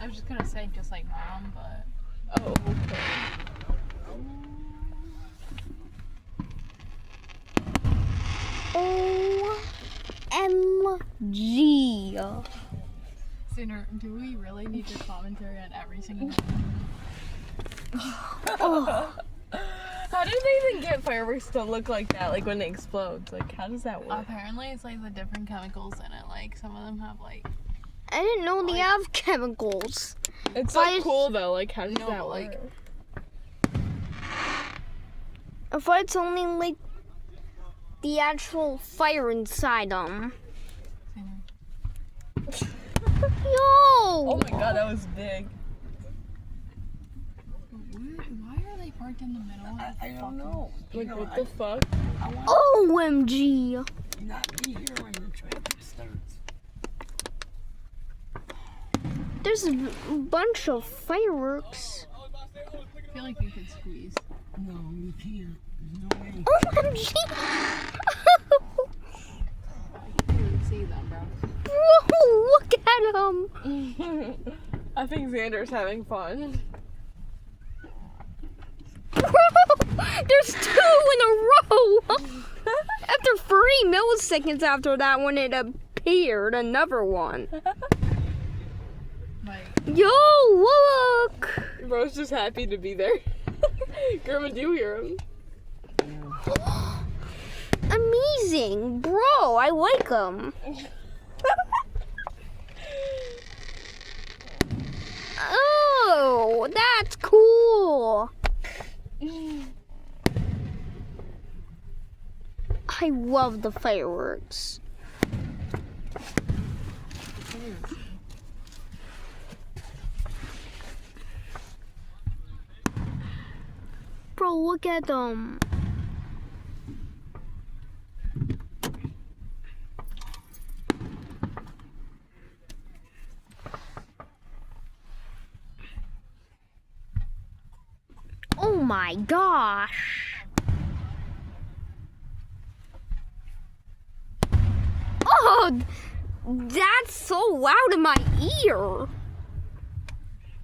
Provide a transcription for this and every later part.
I was just gonna say just like mom, but. Oh, okay. OMG. Sooner, do we really need your commentary on every single one? How do they even get fireworks to look like that? Like when it explodes? Like how does that work? Apparently, it's like the different chemicals in it. Like some of them have like. I didn't know they have chemicals. It's But so cool though. Like how does No, that like- work? I thought it's only like the actual fire inside them. Yo! Oh my god, that was big. Why are they parked in the middle? Of the I don't fucking- know. Like what the fuck? I want OMG! to not be here when the traffic starts. There's a bunch of fireworks. I feel like you could squeeze. No, you can't. There's no way. OMG! You can't even see them, bro. Whoa, look at them! I think Xander's having fun. There's 2 in a row! After 3 milliseconds after that one, it appeared another one. Like, Yo, look! Bro's just happy to be there. Grandma, do you hear him? Amazing, bro, I like them. Oh, that's cool. I love the fireworks. Bro, look at them. Oh my gosh. Oh, that's so loud in my ear.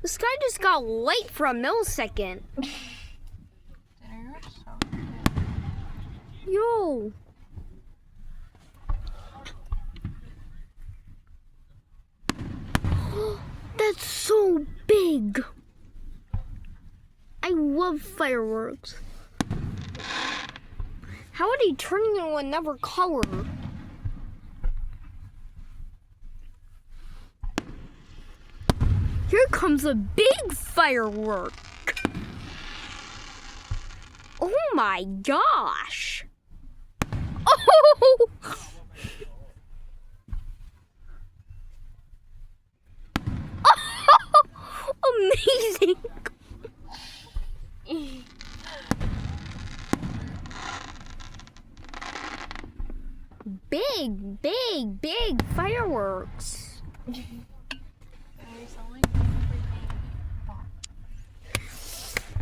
The sky just got light for a millisecond. you're so Yo. That's so big. I love fireworks. How are they turning into another color? Here comes a big firework. Oh my gosh. Oh! Amazing. Big fireworks.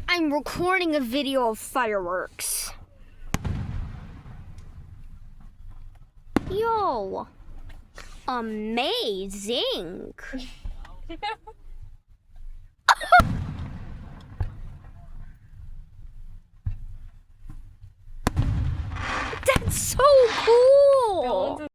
I'm recording a video of fireworks. Yo, amazing. That's so cool.